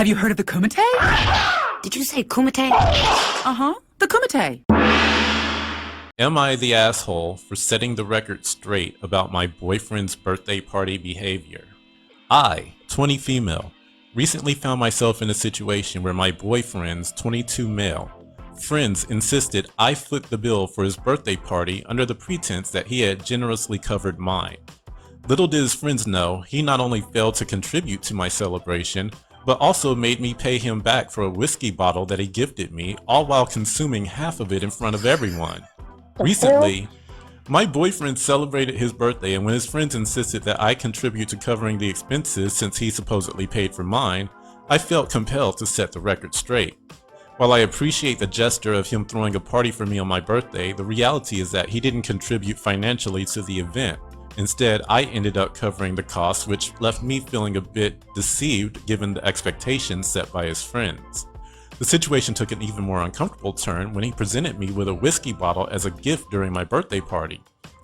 Have you heard of the Kumite? Did you say kumite? Uh-huh, the Kumite. Am I the asshole for setting the record straight about my boyfriend's birthday party behavior? I, 20 female, recently found myself in a situation where my boyfriend's 22 male friends insisted I foot the bill for his birthday party under the pretense that he had generously covered mine. Little did his friends know, he not only failed to contribute to my celebration, but also made me pay him back for a whiskey bottle that he gifted me, all while consuming half of it in front of everyone. Recently, my boyfriend celebrated his birthday, and when his friends insisted that I contribute to covering the expenses since he supposedly paid for mine, I felt compelled to set the record straight. While I appreciate the gesture of him throwing a party for me on my birthday, the reality is that he didn't contribute financially to the event. Instead, I ended up covering the costs, which left me feeling a bit deceived given the expectations set by his friends. The situation took an even more uncomfortable turn when he presented me with a whiskey bottle as a gift during my birthday party.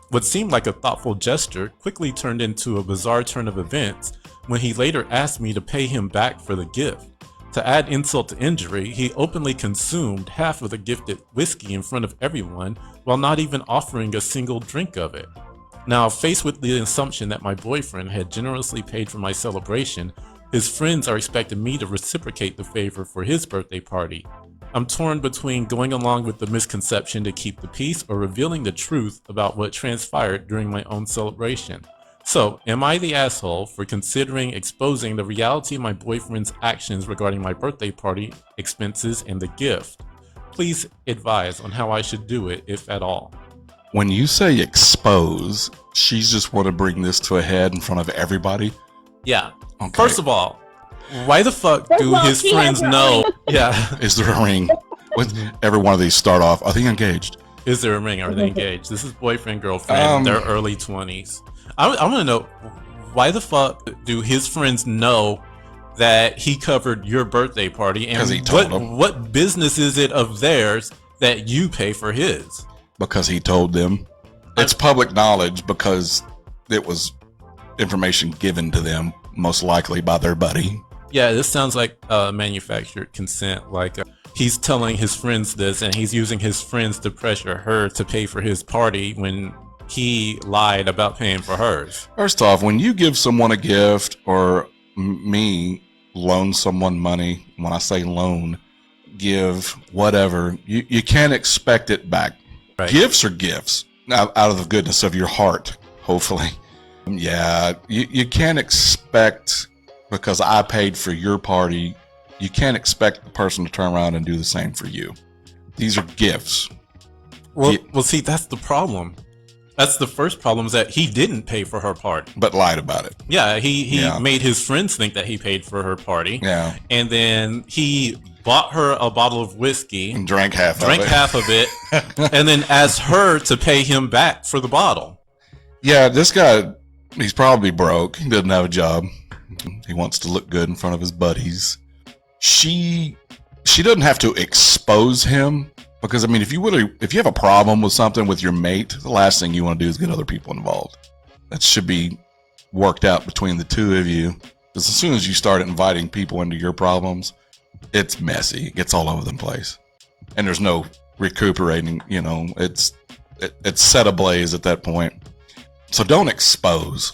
What seemed like a thoughtful gesture quickly turned into a bizarre turn of events when he later asked me to pay him back for the gift. To add insult to injury, he openly consumed half of the gifted whiskey in front of everyone while not even offering a single drink of it. Now, faced with the assumption that my boyfriend had generously paid for my celebration, his friends are expecting me to reciprocate the favor for his birthday party. I'm torn between going along with the misconception to keep the peace or revealing the truth about what transpired during my own celebration. So, am I the asshole for considering exposing the reality of my boyfriend's actions regarding my birthday party, expenses, and the gift? Please advise on how I should do it, if at all. When you say expose, she's just want to bring this to a head in front of everybody? Yeah. Okay. First of all, why the fuck do his friends know? Yeah. Is there a ring? With every one of these start off, are they engaged? Is there a ring? Are they engaged? This is boyfriend, girlfriend, their early 20s. I want to know, why the fuck do his friends know that he covered your birthday party? And he told them. What business is it of theirs that you pay for his? Because he told them. It's public knowledge because it was information given to them, most likely by their buddy. Yeah, this sounds like manufactured consent. Like he's telling his friends this, and he's using his friends to pressure her to pay for his party when he lied about paying for hers. First off, when you give someone a gift or me loan someone money, when I say loan, give whatever, you can't expect it back. Right. Gifts are gifts out of the goodness of your heart, hopefully. Yeah, you can't expect, because I paid for your party, you can't expect the person to turn around and do the same for you. These are gifts. Well, see, that's the problem. That's the first problem, is that he didn't pay for her party. But lied about it. Yeah, he made his friends think that he paid for her party. Yeah. And then he bought her a bottle of whiskey. And drank half of it. And then asked her to pay him back for the bottle. Yeah, this guy, he's probably broke. He doesn't have a job. He wants to look good in front of his buddies. She doesn't have to expose him. Because, I mean, if you have a problem with something with your mate, the last thing you want to do is get other people involved. That should be worked out between the two of you. Because as soon as you start inviting people into your problems, it's messy. It gets all over the place. And there's no recuperating, it's set ablaze at that point. So don't expose.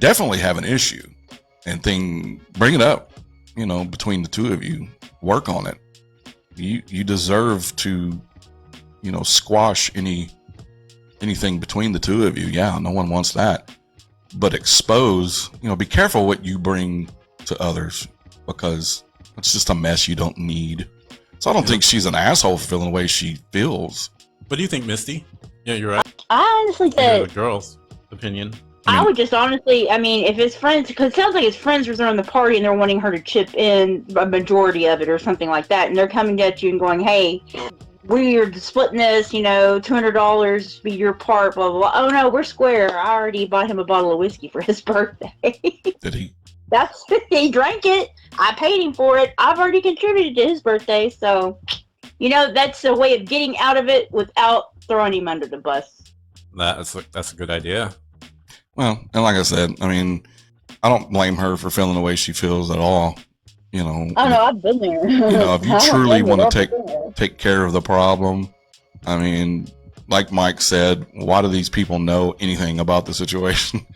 Definitely have an issue. And bring it up, between the two of you. Work on it. You deserve to, squash anything between the two of you. Yeah, no one wants that. But expose, be careful what you bring to others, because it's just a mess you don't need. So I don't think she's an asshole for feeling the way she feels. What do you think, Misty? Yeah, you're right. I honestly said the girl's opinion. I would just honestly, if his friends, because it sounds like his friends were throwing the party and they're wanting her to chip in a majority of it or something like that, and they're coming at you and going, hey, we're splitting this, $200 be your part, blah, blah, blah. Oh no, we're square. I already bought him a bottle of whiskey for his birthday. Did he? He drank it. I paid him for it. I've already contributed to his birthday, so, that's a way of getting out of it without throwing him under the bus. That's a good idea. Well, and like I said, I don't blame her for feeling the way she feels at all. You know, Oh no, I've been there. you know, if you I've truly been want there. to take care of the problem, I mean, like Mike said, why do these people know anything about the situation?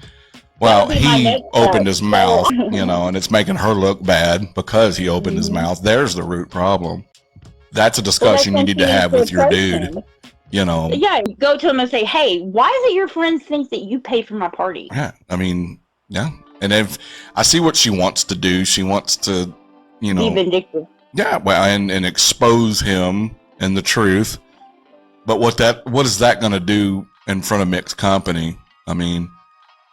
Well, That'll be my he next opened his step. mouth, you know, and it's making her look bad because he opened his Mhm. mouth. There's the root problem. That's a Well, that's discussion you when need she to needs have to with your approach dude. him. You know, Yeah, go to him and say, "Hey, why is it your friends think that you pay for my party?" yeah. I mean, yeah. And if I see what she wants to do, she wants to, you Be know, vindictive. yeah, well, and expose him and the truth. But what is that going to do in front of mixed company? I mean,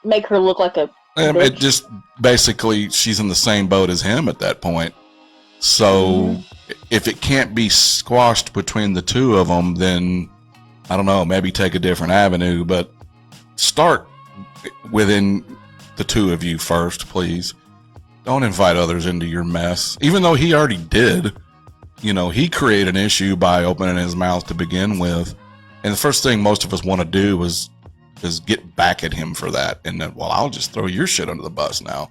Make her look like a it bitch. just basically she's in the same boat as him at that point. So if it can't be squashed between the two of them, then I don't know, maybe take a different avenue. But start within the two of you first, please. Don't invite others into your mess, even though he already did. You know, he created an issue by opening his mouth to begin with. And the first thing most of us want to do is get back at him for that. And then, well, I'll just throw your shit under the bus now.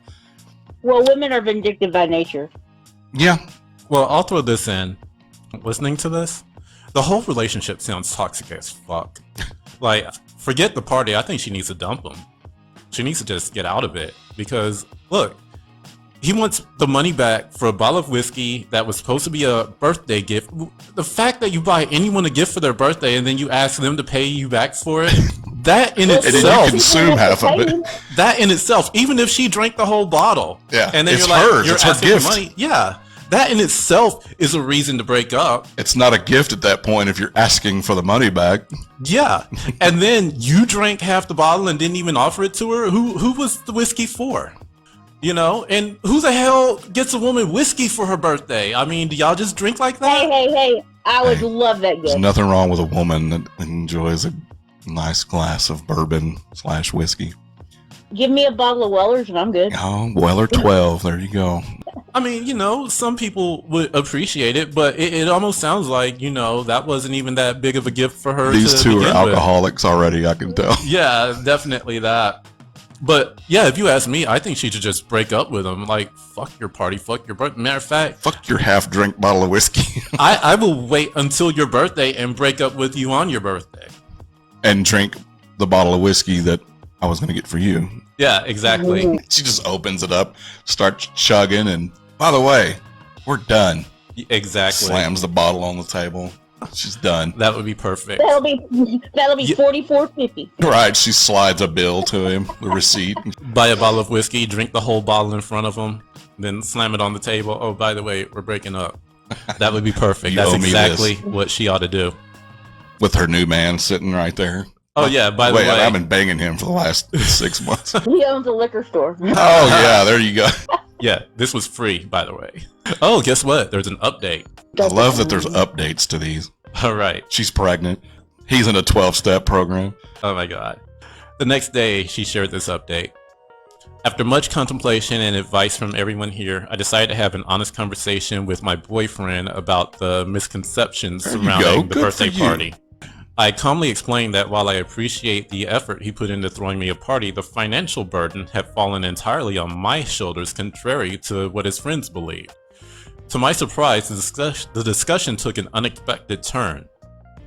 Well, women are vindictive by nature. Yeah. Well, I'll throw this in. Listening to this, the whole relationship sounds toxic as fuck. Like, forget the party. I think she needs to dump him. She needs to just get out of it. Because, look, he wants the money back for a bottle of whiskey that was supposed to be a birthday gift. The fact that you buy anyone a gift for their birthday and then you ask them to pay you back for it, that in And then itself, you consume half of it. that in itself, even if she drank the whole bottle, Yeah, and then it's you're like, hers. you're It's her asking gift. for money, yeah, that in itself is a reason to break up. It's not a gift at that point if you're asking for the money back. Yeah, and then you drank half the bottle and didn't even offer it to her. Who was the whiskey for? You know, and who the hell gets a woman whiskey for her birthday? I mean, do y'all just drink like that? Hey! I would Hey, love that There's gift. nothing wrong with a woman that enjoys a nice glass of bourbon / whiskey. Give me a bottle of Weller's and I'm good. Oh, Weller 12. There you go. I mean, you know, some people would appreciate it, but it almost sounds like, you know, that wasn't even that big of a gift for her. These to two are begin with. alcoholics already, I can tell. Yeah, definitely that. But yeah, if you ask me, I think she should just break up with him. Like, fuck your party, fuck your birthday. Matter of fact, Fuck your half-drink bottle of whiskey I will wait until your birthday and break up with you on your birthday. and drink the bottle of whiskey that I was going to get for you. Yeah, exactly. She just opens it up, starts chugging, and by the way, we're done. Exactly. Slams the bottle on the table. She's done. That would be perfect. That'll be Yeah. $44.50. Right, she slides a bill to him, the receipt. Buy a bottle of whiskey, drink the whole bottle in front of him, then slam it on the table. Oh, by the way, we're breaking up. That would be perfect. You That's owe me exactly this. what she ought to do. With her new man sitting right there. Oh yeah, by the Wait, way, I've been banging him for the last 6 months. He owns a liquor store. Oh yeah, there you go. yeah, this was free, by the way. Oh, guess what? There's an update. I love that there's updates to these. All right. She's pregnant. He's in a 12-step program. Oh my god. The next day, she shared this update. After much contemplation and advice from everyone here, I decided to have an honest conversation with my boyfriend about the misconceptions There you surrounding go. the Good birthday for you. party. I calmly explained that while I appreciate the effort he put into throwing me a party, the financial burden had fallen entirely on my shoulders, contrary to what his friends believed. To my surprise, the discussion took an unexpected turn.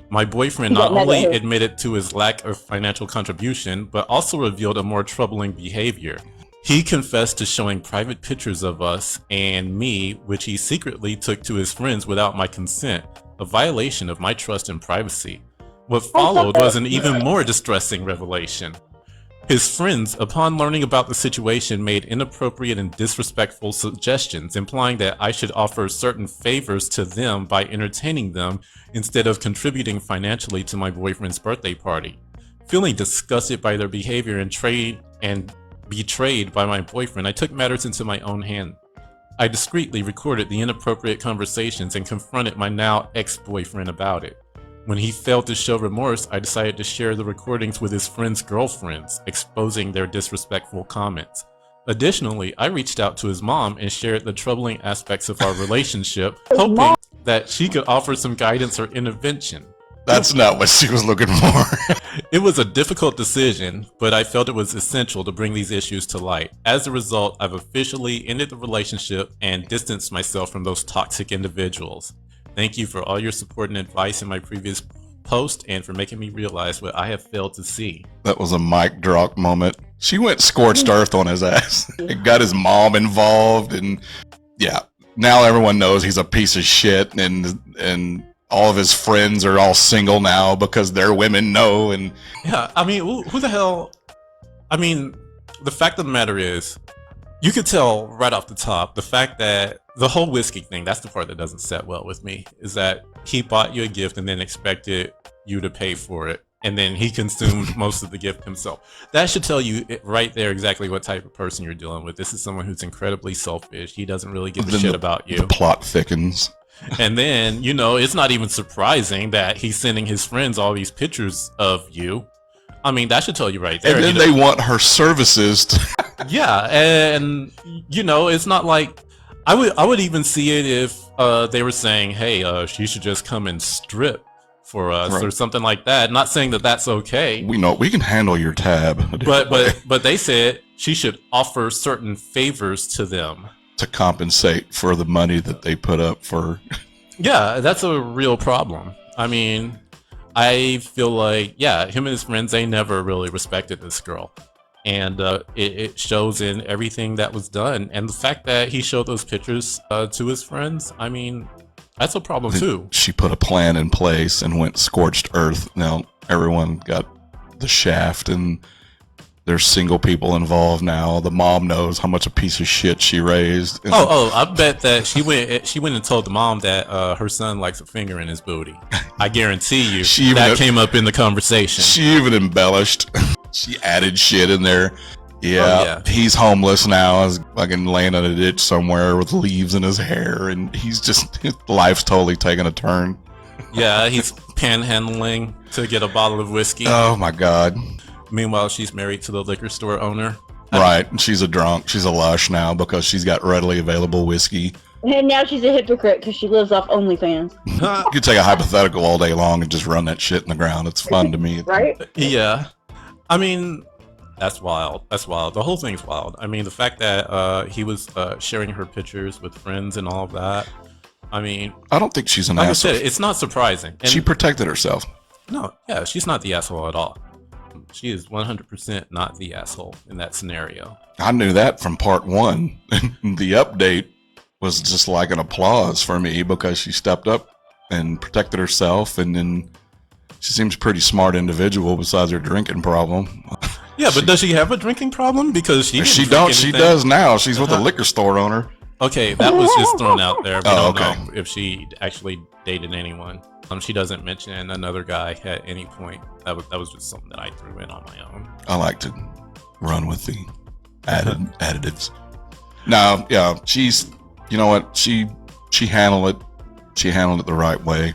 My boyfriend not only admitted to his lack of financial contribution, but also revealed a more troubling behavior. He confessed to showing private pictures of us and me, which he secretly took to his friends without my consent, a violation of my trust and privacy. What followed was an even more distressing revelation. His friends, upon learning about the situation, made inappropriate and disrespectful suggestions, implying that I should offer certain favors to them by entertaining them instead of contributing financially to my boyfriend's birthday party. Feeling disgusted by their behavior and betrayed by my boyfriend, I took matters into my own hand. I discreetly recorded the inappropriate conversations and confronted my now ex-boyfriend about it. When he failed to show remorse, I decided to share the recordings with his friends' girlfriends, exposing their disrespectful comments. Additionally, I reached out to his mom and shared the troubling aspects of our relationship, hoping that she could offer some guidance or intervention. That's not what she was looking for. It was a difficult decision, but I felt it was essential to bring these issues to light. As a result, I've officially ended the relationship and distanced myself from those toxic individuals. Thank you for all your support and advice in my previous post and for making me realize what I have failed to see. That was a mic drop moment. She went scorched earth on his ass. It got his mom involved, and yeah, now everyone knows he's a piece of shit, and all of his friends are all single now because their women know. And yeah, I mean, who the hell? I mean, the fact of the matter is, you could tell right off the top, the fact that the whole whiskey thing, that's the part that doesn't set well with me, is that he bought you a gift and then expected you to pay for it. And then he consumed most of the gift himself. That should tell you right there exactly what type of person you're dealing with. This is someone who's incredibly selfish. He doesn't really give a shit about you. The plot thickens. And then, you know, it's not even surprising that he's sending his friends all these pictures of you. I mean, that should tell you right there. And then they want her services to yeah, and you know, it's not like I would even see it if they were saying, hey, she should just come and strip for us, right, or something like that. Not saying that that's okay. We know we can handle your tab, but they said she should offer certain favors to them to compensate for the money that they put up for. Yeah, that's a real problem. I mean, I feel like, yeah, him and his friends, they never really respected this girl. And it shows in everything that was done. And the fact that he showed those pictures to his friends, I mean, that's a problem too. She put a plan in place and went scorched earth. Now everyone got the shaft, and there's single people involved now. The mom knows how much a piece of shit she raised. I bet that she went and told the mom that her son likes a finger in his booty. I guarantee you that came up in the conversation. She even embellished. She added shit in there. Yeah, he's homeless now. He's fucking laying in a ditch somewhere with leaves in his hair, and his life's totally taking a turn. Yeah, he's panhandling to get a bottle of whiskey. Oh my god. Meanwhile, she's married to the liquor store owner. Right, and she's a drunk. She's a lush now because she's got readily available whiskey. And now she's a hypocrite because she lives off OnlyFans. You could take a hypothetical all day long and just run that shit in the ground. It's fun to me. Right? Yeah. I mean, that's wild. That's wild. The whole thing's wild. I mean, the fact that he was sharing her pictures with friends and all of that. I mean, I don't think she's an like asshole. I said, it's not surprising. And she protected herself. No, yeah, she's not the asshole at all. She is 100% not the asshole in that scenario. I knew that from part one. The update was just like an applause for me because she stepped up and protected herself, and then she seems a pretty smart individual besides her drinking problem. Yeah, but does she have a drinking problem? Because she does now. She's with a liquor store owner. Okay, that was just thrown out there. We don't know if she actually dated anyone. She doesn't mention another guy at any point. That was just something that I threw in on my own. I like to run with the additives. No, yeah, she's, you know what, she handled it. She handled it the right way.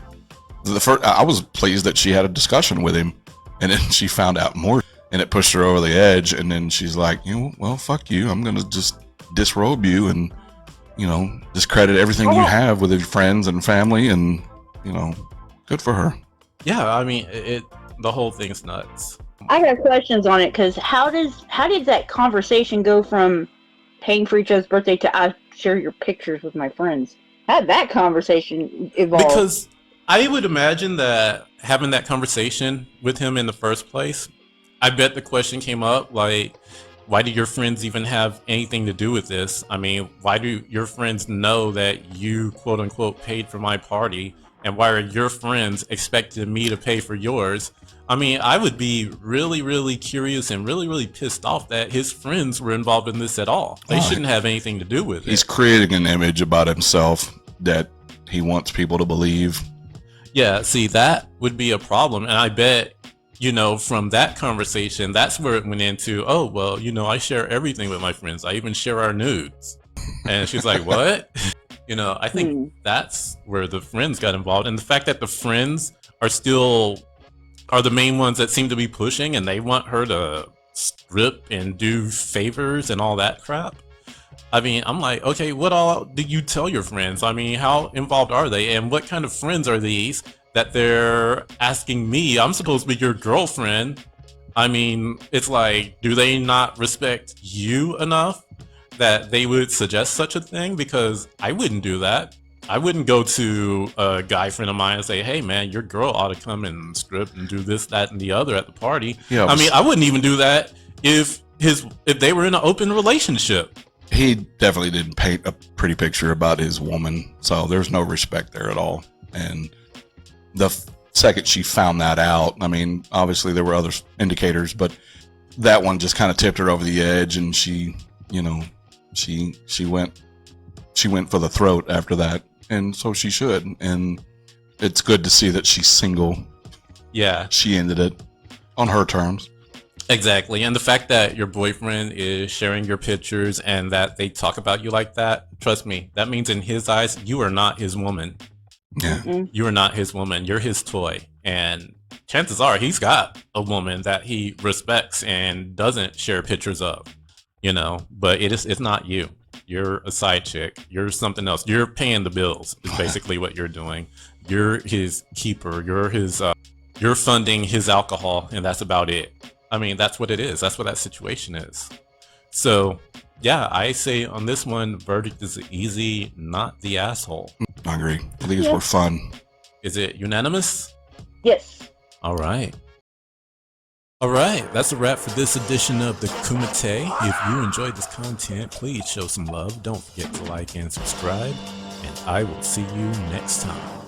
I was pleased that she had a discussion with him, and then she found out more, and it pushed her over the edge. And then she's like, well, fuck you. I'm gonna just disrobe you and, discredit everything you have with your friends and family, and good for her. Yeah, I mean, the whole thing's nuts. I got questions on it because how did that conversation go from paying for each other's birthday to I share your pictures with my friends? How did that conversation evolve? Because I would imagine that having that conversation with him in the first place, I bet the question came up like, why do your friends even have anything to do with this? I mean, why do your friends know that you quote unquote paid for my party? And why are your friends expecting me to pay for yours? I mean, I would be really, really curious and really, really pissed off that his friends were involved in this at all. They shouldn't have anything to do with it. He's creating an image about himself that he wants people to believe. Yeah, see, that would be a problem. And I bet, from that conversation, that's where it went into, oh, well, I share everything with my friends. I even share our nudes. And she's like, what? I think that's where the friends got involved. And the fact that the friends are the main ones that seem to be pushing, and they want her to strip and do favors and all that crap. I mean, I'm like, okay, what all did you tell your friends? I mean, how involved are they? And what kind of friends are these that they're asking me. I'm supposed to be your girlfriend. I mean, it's like, do they not respect you enough that they would suggest such a thing? Because I wouldn't do that. I wouldn't go to a guy friend of mine and say, hey man, your girl ought to come and strip and do this, that, and the other at the party. Yeah, I mean, I wouldn't even do that if they were in an open relationship. He definitely didn't paint a pretty picture about his woman, so there's no respect there at all. And the second she found that out, I mean, obviously there were other indicators, but that one just kind of tipped her over the edge, and she, you know, she went for the throat after that, and so she should. And it's good to see that she's single. Yeah, she ended it on her terms. Exactly. And the fact that your boyfriend is sharing your pictures and that they talk about you like that, trust me, that means in his eyes, you are not his woman. Yeah. You are not his woman. You're his toy. And chances are he's got a woman that he respects and doesn't share pictures of, you know, but it's not you. You're a side chick. You're something else. You're paying the bills is basically what you're doing. You're his keeper. You're funding his alcohol, and that's about it. I mean, that's what it is. That's what that situation is. So, yeah, I say on this one, verdict is easy, not the asshole. I agree. These were fun. Is it unanimous? Yes. All right. All right, that's a wrap for this edition of the Kumite. If you enjoyed this content, please show some love. Don't forget to like and subscribe, and I will see you next time.